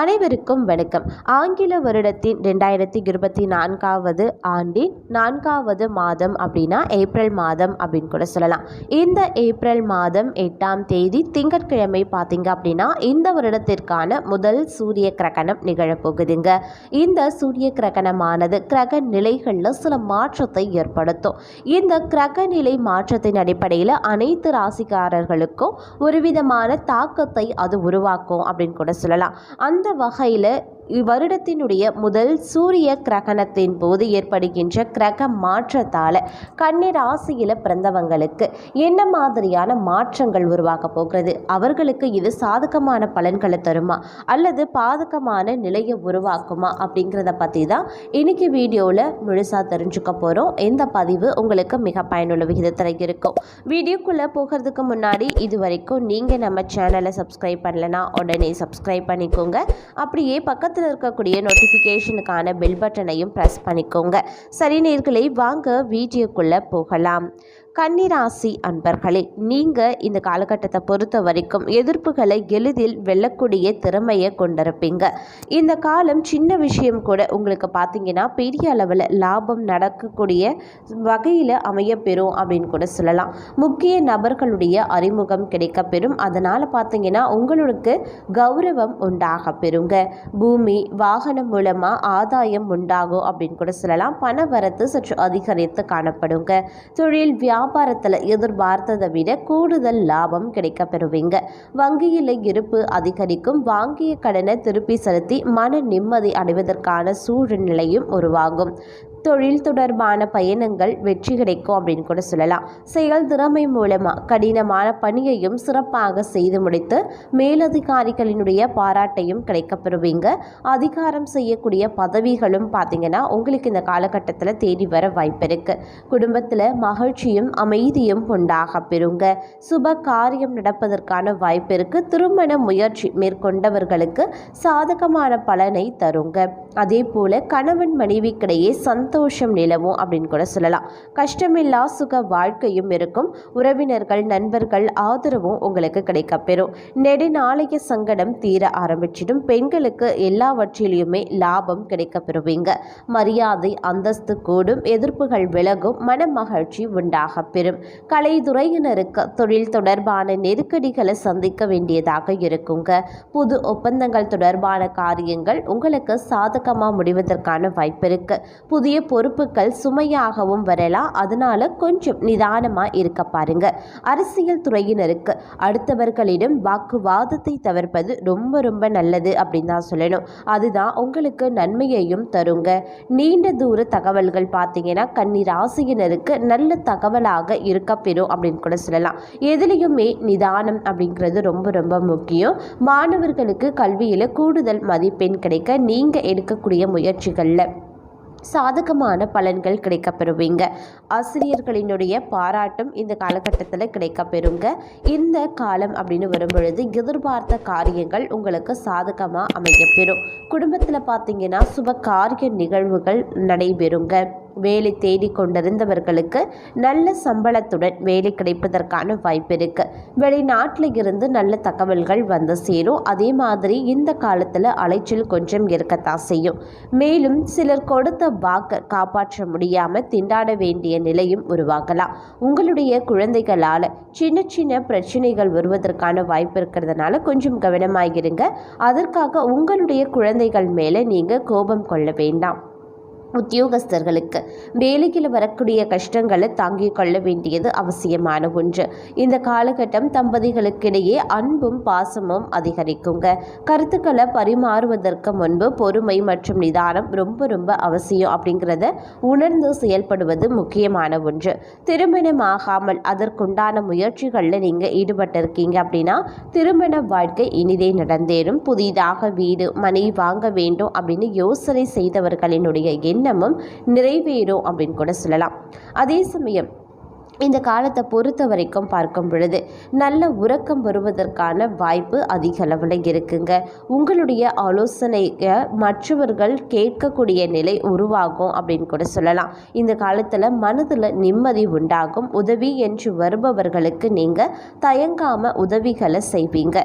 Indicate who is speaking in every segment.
Speaker 1: அனைவருக்கும் வணக்கம். ஆங்கில வருடத்தின் 2024 ஆண்டின் 4வது மாதம் அப்படின்னா ஏப்ரல் மாதம் அப்படின்னு கூட சொல்லலாம். இந்த ஏப்ரல் மாதம் 8ஆம் தேதி திங்கட்கிழமை பார்த்தீங்க அப்படின்னா இந்த வருடத்திற்கான முதல் சூரிய கிரகணம் நிகழப்போகுதுங்க. இந்த சூரிய கிரகணமானது கிரக நிலைகளில் சில மாற்றத்தை ஏற்படுத்தும். இந்த கிரக நிலை மாற்றத்தின் அடிப்படையில் அனைத்து ராசிக்காரர்களுக்கும் ஒரு விதமான தாக்கத்தை அது உருவாக்கும் அப்படின்னு கூட சொல்லலாம். அந்த வகையில் இவ்வருடத்தினுடைய முதல் சூரிய கிரகணத்தின் போது ஏற்படுகின்ற கிரக மாற்றத்தால் கன்னி ராசியில் பிறந்தவங்களுக்கு என்ன மாதிரியான மாற்றங்கள் உருவாக போகிறது, அவர்களுக்கு இது சாதகமான பலன்களை தருமா அல்லது பாதகமான நிலையை உருவாக்குமா அப்படிங்கிறத பற்றி தான் இன்னைக்கு வீடியோவில் முழுசாக தெரிஞ்சுக்க போகிறோம். இந்த பதிவு உங்களுக்கு மிக பயனுள்ள விகிதத்தில் இருக்கும். வீடியோக்குள்ளே போகிறதுக்கு முன்னாடி இது வரைக்கும் நீங்கள் நம்ம சேனலை சப்ஸ்கிரைப் பண்ணலைன்னா உடனே சப்ஸ்கிரைப் பண்ணிக்கோங்க. அப்படியே பக்கத்தில் இருக்கக்கூடிய நோட்டிஃபிகேஷனுக்கான பெல் பட்டனையும் ப்ரெஸ் பண்ணிக்கோங்க. சரி நேயர்களே, வாங்க வீடியோக்குள்ளே போகலாம். கன்னிராசி அன்பர்களே, நீங்கள் இந்த காலகட்டத்தை பொறுத்த வரைக்கும் எதிர்ப்புகளை எளிதில் வெல்லக்கூடிய திறமையை கொண்டிருப்பீங்க. இந்த காலம் சின்ன விஷயம் கூட உங்களுக்கு பார்த்தீங்கன்னா பெரிய அளவில் லாபம் நடக்கக்கூடிய வகையில் அமையப்பெறும் அப்படின்னு கூட சொல்லலாம். முக்கிய நபர்களுடைய அறிமுகம் கிடைக்கப்பெறும். அதனால் பார்த்தீங்கன்னா உங்களுக்கு கௌரவம் உண்டாக பெறுங்க. பூமி வாகனம் மூலமாக ஆதாயம் உண்டாகும் அப்படின்னு கூட சொல்லலாம். பண வரத்து சற்று அதிகரித்து காணப்படுங்க. தொழில் வியாபாரத்தில் எதிர்பார்த்ததை விட கூடுதல் லாபம் கிடைக்க பெறுவீங்க. வங்கியில் இருப்பு அதிகரிக்கும். வாங்கிய கடனை திருப்பி செலுத்தி மன நிம்மதி அடைவதற்கான சூழ்நிலையும் உருவாகும். தொழில் தொடர்பான பயணங்கள் வெற்றி கிடைக்கும் அப்படின்னு கூட சொல்லலாம். செயல் திறமை மூலமாக கடினமான பணியையும் சிறப்பாக செய்து முடித்து மேலதிகாரிகளினுடைய பாராட்டையும் கிடைக்கப்பெறுவீங்க. அதிகாரம் செய்யக்கூடிய பதவிகளும் பார்த்தீங்கன்னா உங்களுக்கு இந்த காலகட்டத்தில் தேடி வர வாய்ப்பு இருக்கு. குடும்பத்தில் மகிழ்ச்சியும் அமைதியும் உண்டாக பெறுங்க. சுப காரியம் நடப்பதற்கான வாய்ப்பு இருக்கு. திருமண முயற்சி மேற்கொண்டவர்களுக்கு சாதகமான பலனை தருங்க. அதே போல கணவன் மனைவிக்கிடையே சந்தோஷம் நிலவும் அப்படின்னு கூட சொல்லலாம். கஷ்டமில்லா சுக வாழ்க்கையும் இருக்கும். உறவினர்கள் நண்பர்கள் ஆதரவும் உங்களுக்கு கிடைக்கப்பெறும். நெடுநாளைய சங்கடம் தீர ஆரம்பிச்சிடும். பெண்களுக்கு எல்லாவற்றிலையுமே லாபம் கிடைக்கப்பெறுவீங்க. மரியாதை அந்தஸ்து கூடும். எதிர்ப்புகள் விலகும். மன மகிழ்ச்சி உண்டாக பெறும். கலைத்துறையினருக்கு தொழில் தொடர்பான நெருக்கடிகளை சந்திக்க வேண்டியதாக இருக்குங்க. புது ஒப்பந்தங்கள் தொடர்பான காரியங்கள் உங்களுக்கு சாதகமாக முடிவதற்கான வாய்ப்பு இருக்கு. புதிய பொறுப்புகள் சுமையாகவும் வரலாம். அதனால கொஞ்சம் நிதானமா இருக்க பாருங்க. அரசியல் துறையினருக்கு அடுத்தவர்களிடம் வாக்குவாதத்தை தவிர்ப்பது ரொம்ப நல்லது அப்படின்னு தான் சொல்லணும். அதுதான் உங்களுக்கு நன்மையையும் தருங்க. நீண்ட தூர தகவல்கள் பார்த்தீங்கன்னா கன்னி ராசியினருக்கு நல்ல தகவலாக இருக்க பெறும் அப்படின்னு கூட சொல்லலாம். எதுலேயுமே நிதானம் அப்படிங்கிறது ரொம்ப முக்கியம். மாணவர்களுக்கு கல்வியில் கூடுதல் மதிப்பெண் கிடைக்க நீங்கள் எடுக்கக்கூடிய முயற்சிகளில் சாதகமான பலன்கள் கிடைக்கப்பெறுவீங்க. ஆசிரியர்களினுடைய பாராட்டும் இந்த காலகட்டத்தில் கிடைக்கப்பெறுங்க. இந்த காலம் அப்படின்னு வரும்பொழுது எதிர்பார்த்த காரியங்கள் உங்களுக்கு சாதகமாக அமையப்பெறும். குடும்பத்தில் பார்த்தீங்கன்னா சுப காரிய நிகழ்வுகள் நடைபெறுங்க. வேலை தேடி கொண்டிருந்தவர்களுக்கு நல்ல சம்பளத்துடன் வேலை கிடைப்பதற்கான வாய்ப்பு இருக்கு. வெளிநாட்டில் இருந்து நல்ல தகவல்கள் வந்து சேரும். அதே மாதிரி இந்த காலத்தில் அலைச்சல் கொஞ்சம் இருக்கத்தான் செய்யும். மேலும் சிலர் கொடுத்த வாக்கை காப்பாற்ற முடியாமல் திண்டாட வேண்டிய நிலையும் உருவாகலாம். உங்களுடைய குழந்தைகளால் சின்ன பிரச்சனைகள் வருவதற்கான வாய்ப்பு இருக்கிறதுனால கொஞ்சம் கவனமாகிருங்க. அதற்காக உங்களுடைய குழந்தைகள் மேலே நீங்கள் கோபம் கொள்ள வேண்டாம். உத்தியோகஸ்தர்களுக்கு வேலையில் வரக்கூடிய கஷ்டங்களை தாங்கிக் கொள்ள வேண்டியது அவசியமான ஒன்று. இந்த காலகட்டம் தம்பதிகளுக்கிடையே அன்பும் பாசமும் அதிகரிக்குங்க. கருத்துக்களை பரிமாறுவதற்கு முன்பு பொறுமை மற்றும் நிதானம் ரொம்ப அவசியம் அப்படிங்கிறத உணர்ந்து செயல்படுவது முக்கியமான ஒன்று. திருமணமாகாமல் அதற்குண்டான முயற்சிகளில் நீங்கள் ஈடுபட்டிருக்கீங்க அப்படின்னா திருமண வாழ்க்கை இனிதே நடந்தேறும். புதிதாக வீடு மனை வாங்க வேண்டும் அப்படின்னு யோசனை செய்தவர்களினுடைய எண்ணமும் நிறைவேறும் அப்படின்னு கூட சொல்லலாம். அதே சமயம் இந்த காலத்தை பொறுத்த வரைக்கும் பார்க்கும் பொழுது நல்ல உறக்கம் வருவதற்கான வாய்ப்பு அதிக அளவில் இருக்குங்க. உங்களுடைய ஆலோசனையை மற்றவர்கள் கேட்கக்கூடிய நிலை உருவாகும் அப்படின்னு கூட சொல்லலாம். இந்த காலத்தில் மனதில் நிம்மதி உண்டாகும். உதவி என்று வருபவர்களுக்கு நீங்கள் தயங்காமல் உதவிகளை செய்வீங்க.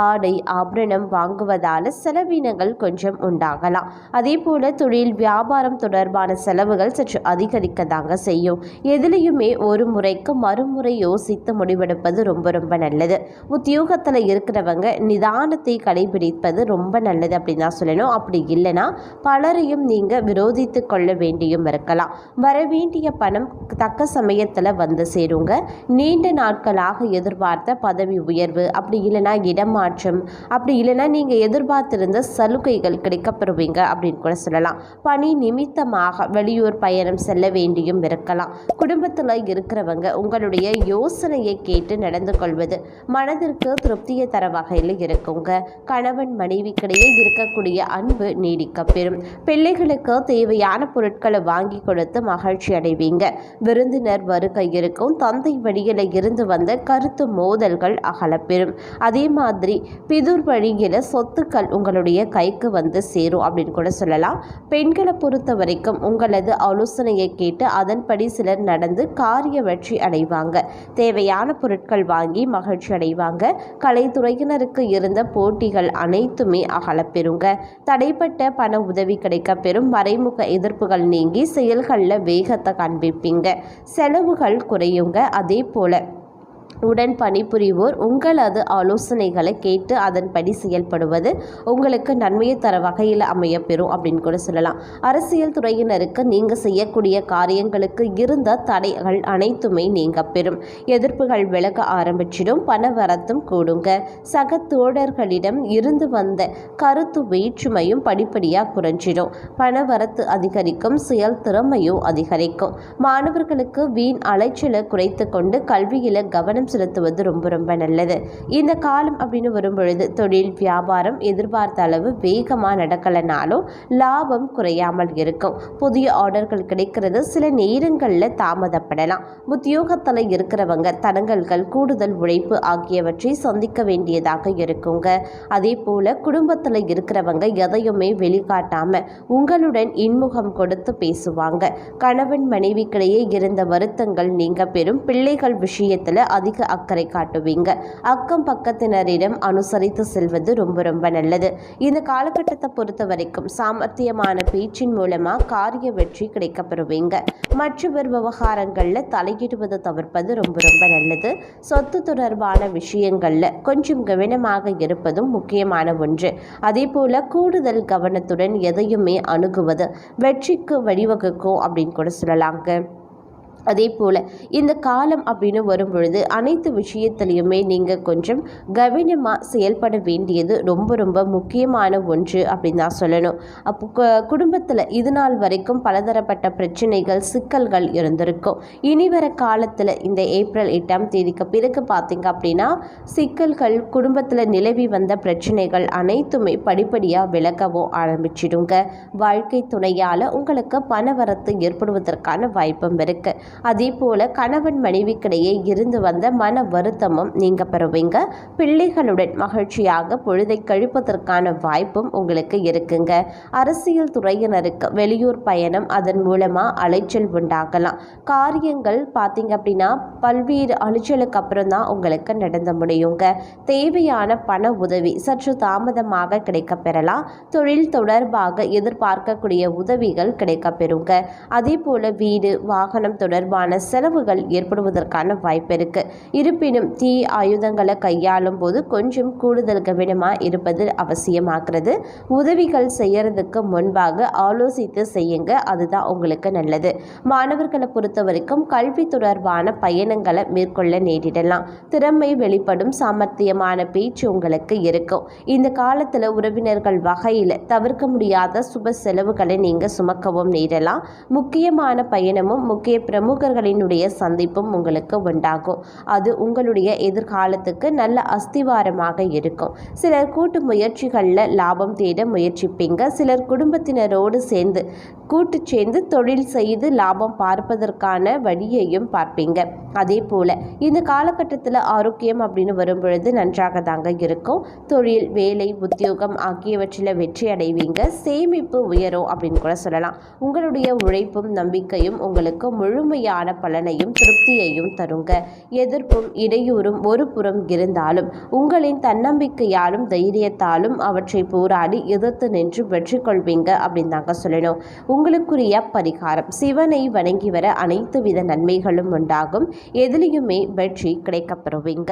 Speaker 1: ஆடை ஆபரணம் வாங்குவதால் செலவினங்கள் கொஞ்சம் உண்டாகலாம். அதே போல் தொழில் வியாபாரம் தொடர்பான செலவுகள் சற்று அதிகரிக்க தாங்க செய்யும். எதுலேயுமே ஒரு முறைக்கு மறுமுறை யோசித்து முடிவெடுப்பது ரொம்ப நல்லது. உத்தியோகத்தில் இருக்கிறவங்க நிதானத்தை கடைபிடிப்பது ரொம்ப நல்லது அப்படின்னு தான் சொல்லணும். அப்படி இல்லைன்னா பலரையும் நீங்கள் விரோதித்து கொள்ள வேண்டியும் இருக்கலாம். வரவேண்டிய பணம் தக்க சமயத்தில் வந்து சேருங்க. நீண்ட நாட்களாக எதிர்பார்த்த பதவி உயர்வு, அப்படி இல்லைன்னா இடமாற்றம், அப்படி இல்லைன்னா நீங்கள் எதிர்பார்த்திருந்த சலுகைகள் கிடைக்கப்பெறுவீங்க அப்படின்னு கூட சொல்லலாம். பணி நிமித்தமாக வெளியூர் பயணம் செல்ல வேண்டியும் இருக்கலாம். குடும்பத்தில் இருக்கிறவங்க உங்களுடைய யோசனையை கேட்டு நடந்து கொள்வது மனதிற்கு திருப்தியை தர வகையில் இருக்குங்க. கணவன் மனைவிக்கிடையே இருக்கக்கூடிய அன்பு நீடிக்க பெறும். பிள்ளைகளுக்கு தேவையான பொருட்களை வாங்கி கொடுத்து மகிழ்ச்சி அடைவீங்க. விருந்தினர் வருகை இருக்கும். தந்தை வழியில் இருந்து வந்த கருத்து மோதல்கள் அகலப்பெறும். அதே மாதிரி பிதுர் வழியில் சொத்துக்கள் உங்களுடைய கைக்கு வந்து சேரும் அப்படின்னு கூட சொல்லலாம். பெண்களை பொறுத்த வரைக்கும் உங்களது ஆலோசனையை கேட்டு அதன்படி சிலர் நடந்து காரிய வெற்றி அடைவாங்க. தேவையான பொருட்கள் வாங்கி மகிழ்ச்சி அடைவாங்க. கலைத்துறையினருக்கு இருந்த போட்டிகள் அனைத்துமே அகலப்பெறுங்க. தடைப்பட்ட பண உதவி கிடைக்க பெறும். மறைமுக எதிர்ப்புகள் நீங்கி செயல்களில் வேகத்தை காண்பிப்பீங்க. செலவுகள் குறையுங்க. அதே போல உடன் பணிபுரிவோர் உங்களது ஆலோசனைகளை கேட்டு அதன்படி செயல்படுவது உங்களுக்கு நன்மையை தர வகையில் அமையப்பெறும் அப்படின்னு கூட சொல்லலாம். அரசியல் துறையினருக்கு நீங்கள் செய்யக்கூடிய காரியங்களுக்கு இருந்த தடைகள் அனைத்துமே நீங்க பெறும். எதிர்ப்புகள் விலக ஆரம்பிச்சிடும். பணவரத்தும் கூடுங்க. சக தோழர்களிடம் இருந்து வந்த கருத்து வேற்றுமையும் படிப்படியாக குறைஞ்சிடும். பணவரத்து அதிகரிக்கும். செயல் திறமையும் அதிகரிக்கும். மாணவர்களுக்கு வீண் அலைச்சலை குறைத்து கொண்டு கல்வியில் கவனம் செலுத்துவது ரொம்ப நல்லது. இந்த காலம் அப்படின்னு வரும்பொழுது தொழில் வியாபாரம் எதிர்பார்த்த அளவு வேகமாக நடக்கலைனாலும் லாபம் குறையாமல் இருக்கும். புதிய ஆர்டர்கள் கிடைக்கிறது சில நேரங்களில் தாமதப்படலாம். உத்தியோகத்தில் இருக்கிறவங்க தடங்கல்கள், கூடுதல் உழைப்பு ஆகியவற்றை சந்திக்க வேண்டியதாக இருக்குங்க. அதே போல குடும்பத்தில் இருக்கிறவங்க எதையுமே வெளிக்காட்டாம உங்களுடன் இன்முகம் கொடுத்து பேசுவாங்க. கணவன் மனைவிக்கிடையே இருந்த வருத்தங்கள் நீங்க பெறும். பிள்ளைகள் விஷயத்தில் அதிக அக்கறை காட்டுவீங்க. அக்கம் பக்கத்தினரிடம் அனுசரித்து செல்வது ரொம்ப நல்லது. இந்த காலகட்டத்தை பொறுத்த வரைக்கும் சாமர்த்தியமான பேச்சின் மூலமா காரிய வெற்றி கிடைக்கப்பெறுவீங்க. மற்றவர் விவகாரங்களில் தலையிடுவதை தவிர்ப்பது ரொம்ப நல்லது. சொத்து தொடர்பான விஷயங்கள்ல கொஞ்சம் கவனமாக இருப்பதும் முக்கியமான ஒன்று. அதே போல கூடுதல் கவனத்துடன் எதையுமே அணுகுவது வெற்றிக்கு வழிவகுக்கும் அப்படின்னு கூட சொல்லலாங்க. அதே போல் இந்த காலம் அப்படின்னு வரும் பொழுது அனைத்து விஷயத்துலையுமே நீங்கள் கொஞ்சம் கவனமாக செயல்பட வேண்டியது ரொம்ப முக்கியமான ஒன்று அப்படின்னு தான் சொல்லணும். அப்போ குடும்பத்தில் இது நாள் வரைக்கும் பலதரப்பட்ட பிரச்சனைகள், சிக்கல்கள் இருந்திருக்கும். இனி வர காலத்தில் இந்த ஏப்ரல் 8ஆம் தேதிக்கு பிறகு பார்த்தீங்க அப்படின்னா சிக்கல்கள், குடும்பத்தில் நிலவி வந்த பிரச்சனைகள் அனைத்துமே படிப்படியாக விலகவும் ஆரம்பிச்சிடுங்க. வாழ்க்கை துணையால் உங்களுக்கு பணவரத்து ஏற்படுவதற்கான வாய்ப்பும் இருக்குது. அதே போல கணவன் மனைவிக்கிடையே இருந்து வந்த மன வருத்தமும் நீங்க பெறுவீங்க. பிள்ளைகளுடன் மகிழ்ச்சியாக பொழுதை கழிப்பதற்கான வாய்ப்பும் உங்களுக்கு இருக்குங்க. அரசியல் துறையினருக்கு வெளியூர் பயணம், அதன் மூலமா அலைச்சல் உண்டாகலாம். காரியங்கள் பார்த்தீங்க அப்படின்னா பல்வேறு அலைச்சலுக்கு அப்புறம் தான் உங்களுக்கு நடந்து முடியுங்க. தேவையான பண உதவி சற்று தாமதமாக கிடைக்க பெறலாம். தொழில் தொடர்பாக எதிர்பார்க்கக்கூடிய உதவிகள் கிடைக்க பெறுங்க. அதே போல வீடு வாகனம் தொடர்பான செலவுகள் ஏற்படுவதற்கான வாய்ப்பு இருக்கு. இருப்பினும் தீ ஆயுதங்களை கையாளும் போது கொஞ்சம் கூடுதல் கவனமாக இருப்பது அவசியமாகிறது. உதவிகள் செய்யறதுக்கு முன்பாக ஆலோசித்து செய்யுங்க. அதுதான் உங்களுக்கு நல்லது. மாணவர்களை பொறுத்த வரைக்கும் கல்வி தொடர்பான பயணங்களை மேற்கொள்ள நேரிடலாம். திறமை வெளிப்படும். சாமர்த்தியமான பேச்சு உங்களுக்கு இருக்கும். இந்த காலத்தில் உறவினர்கள் வகையில் தவிர்க்க முடியாத சுப செலவுகளை நீங்கள் சுமக்கவும் நேரலாம். முக்கியமான பயணமும் முக்கிய பிரமுகர்களினுடைய சந்திப்பும் உங்களுக்கு உண்டாகும். அது உங்களுடைய எதிர்காலத்துக்கு நல்ல அஸ்திவாரமாக இருக்கும். சிலர் கூட்டு முயற்சிகளில் லாபம் தேட முயற்சிப்பீங்க. சிலர் குடும்பத்தினரோடு சேர்ந்து தொழில் செய்து லாபம் பார்ப்பதற்கான வழியையும் பார்ப்பீங்க. அதே போல் இந்த காலகட்டத்தில் ஆரோக்கியம் அப்படின்னு வரும்பொழுது நன்றாக தாங்க இருக்கும். தொழில், வேலை, உத்தியோகம் ஆகியவற்றில் வெற்றி அடைவீங்க. சேமிப்பு உயரும் அப்படின்னு கூட சொல்லலாம். உங்களுடைய உழைப்பும் நம்பிக்கையும் உங்களுக்கு முழுமையான பலனையும் திருப்தியையும் தருங்க. எதிர்ப்பும் இடையூறும் ஒரு புறம் இருந்தாலும் உங்களின் தன்னம்பிக்கையாலும் தைரியத்தாலும் அவற்றை போராடி எதிர்த்து நின்று வெற்றி கொள்வீங்க அப்படின்னு தாங்க சொல்லணும். உங்களுக்குரிய பரிகாரம்: சிவனை வணங்கி வர அனைத்து வித நன்மைகளும் உண்டாகும். எதிலையுமே வெற்றி கிடைக்கப்பெறுவீங்க.